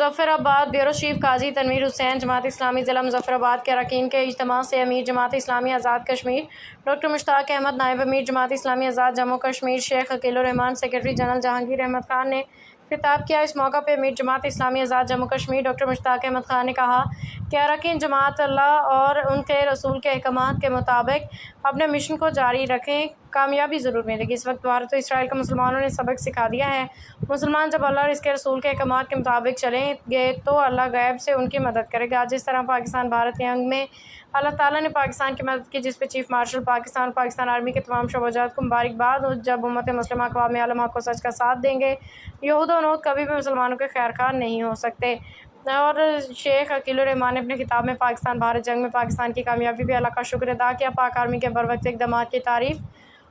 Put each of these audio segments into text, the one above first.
Muzaffarabad bureau chief काजी तनवीर हुसैन जमात इस्लामी ज़िला मुजफ्फराबाद के अरकान के इज्तिमा से अमीर जमात इस्लामी आज़ाद कश्मीर डॉक्टर मुश्ताक अहमद, नायब अमीर जमात इस्लामी आज़ाद जम्मू कश्मीर शेख अकीलुर रहमान, सेक्रेटरी जनरल जहांगीर अहमद खान ने खिताब किया। इस मौका पर अमीर जमात इस्लामी आज़ाद जम्मू कश्मीर डॉक्टर मुश्ताक अहमद खान ने कहा कि अरकान जमात अल्लाह और उनके रसूल के अहकामात के मुताबिक अपने मिशन को जारी रखें, कामयाबी ज़रूर मिलेगी। इस वक्त भारत और इसराइल को मुसलमानों ने सबक सिखा दिया है। मुसलमान जब अल्लाह और इसके रसूल के अहकामात के मुताबिक चलेंगे तो अल्लाह गैब से उनकी मदद करेगा। जिस तरह पाकिस्तान भारत के अंग में अल्लाह ताला ने पाकिस्तान की मदद की, जिस पर चीफ मार्शल पाकिस्तान और पाकिस्तान आर्मी के तमाम शोबाजात को मुबारकबाद। और जब उम्मत मुस्लिमा अक़वाम आलम हक़ व सच का साथ देंगे, यहूद और नूत कभी भी मुसलमानों के खैरख़्वाह नहीं हो सकते। और शेख अकीलुर रहमान ने अपने खिताब में पाकिस्तान भारत जंग में पाकिस्तान की कामयाबी भी अल्लाह का शुक्र अदा किया। पाक आर्मी के बरवक्त इक़दामात की तारीफ़।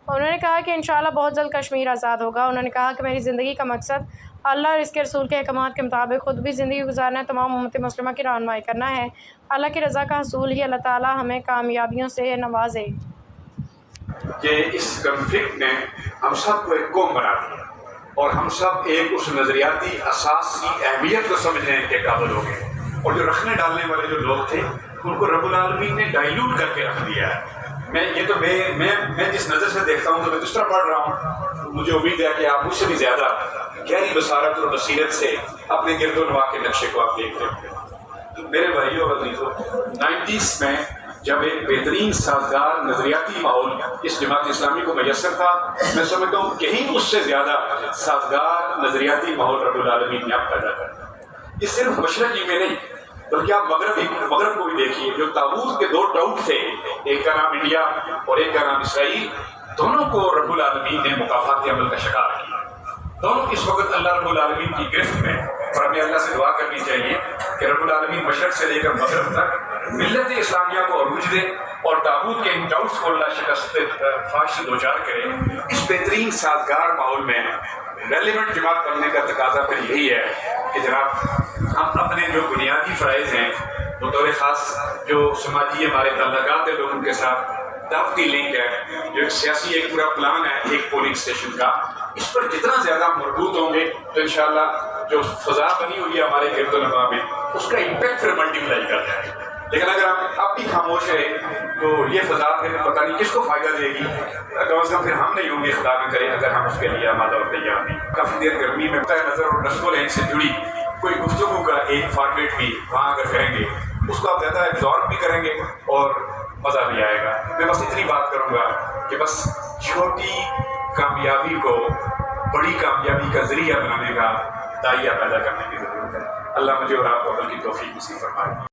उन्होंने कहा कि इंशाअल्लाह बहुत जल्द कश्मीर आज़ाद होगा। उन्होंने कहा कि मेरी ज़िंदगी का मकसद अल्लाह और इसके रसूल के अहकामात के मुताबिक खुद भी ज़िंदगी गुजारना है, तमाम उम्मत मुस्लिमा की रहनुमाई करना है। अल्लाह की रज़ा का हसूल ही अल्लाह ताला हमें कामयाबियों से नवाजे। कि इस कन्फ्लिक्ट ने हम सब को एक कौम बना दिया और हम सब एक उस नज़रियाती असास की अहमियत को समझने के काबिल हो गए। और जो रखने डालने वाले जो लोग थे उनको रब्बुल आलमीन ने डाइल्यूट करके रख दिया है। मैं जिस नज़र से देखता हूँ तो मैं दूसरा पढ़ रहा हूँ, मुझे उम्मीद है कि आप मुझसे भी ज़्यादा गहरी बसारत और बसीरत से अपने गिरदोनवा के नक्शे को आप देख रहे हो। तो मेरे भाइयों और अज़ीज़ों, 90s में जब एक बेहतरीन साजगार नज़रियाती माहौल इस जमात इस्लामी को मैसर था, मैं समझता हूँ कहीं उससे ज़्यादा साजगार नज़रियाती माहौल रब्बुल आलमीन ने अब पैदा कर दिया। ये सिर्फ मशरक़ी में नहीं बल्कि आप मगरब को भी देखिए। जो ताबूत के दो टाउट थे, एक का नाम इंडिया और एक का नाम इसराइल, दोनों को रब्बुल आलमीन ने मुकाफात अमल का शिकार किया। दोनों इस वक्त अल्लाह रब्बुल आलमीन की गिरफ्त में, और हमें अल्लाह से दुआ करनी चाहिए कि रब्बुल आलमीन मशरक़ से लेकर मगरब तक मिल्लत इस्लामिया को अरूज दे और ताबूत के इन डाउट्स को अल्लाह शिकस्त फाश से दोचार करे। इस बेहतरीन साजगार माहौल में रेलिवेंट जमात बनने का तकाजा फिर यही है कि जनाब हम अपने जो बुनियादी फ़राइज़ हैं, बतौर ख़ास जो समाजी हमारे तल्लुक़ात है लोगों के साथ, दावती लिंक है, जो एक सियासी एक पूरा प्लान है एक पोलिंग स्टेशन का, इस पर जितना ज़्यादा मजबूत होंगे तो इंशाअल्लाह जो फ़ज़ा बनी हुई है हमारे गिरदोनवा में उसका इम्पैक्ट फिर मल्टीप्लाई कर जाएगा। लेकिन अगर हम अब भी खामोश रहे तो ये फ़ज़ा फिर पता नहीं किसको फ़ायदा देगी। कम से कम फिर हम नहीं होंगे, खुदा न करे, अगर हम उसके लिए आमादा और तैयार नहीं। काफ़ी देर गर्मी में नज़र और नस्ल लाइन से जुड़ी कोई गुफ्तगू का एक फॉर्मेट भी वहाँ अगर करेंगे उसको आप ज़्यादा एब्जॉर्ब भी करेंगे और मज़ा भी आएगा। मैं बस इतनी बात करूँगा कि बस छोटी कामयाबी को बड़ी कामयाबी का ज़रिया बनाने का दायरा पैदा करने की ज़रूरत है। अल्लाह मुझे और आपको अमल की तौफीक नसीब फरमाए।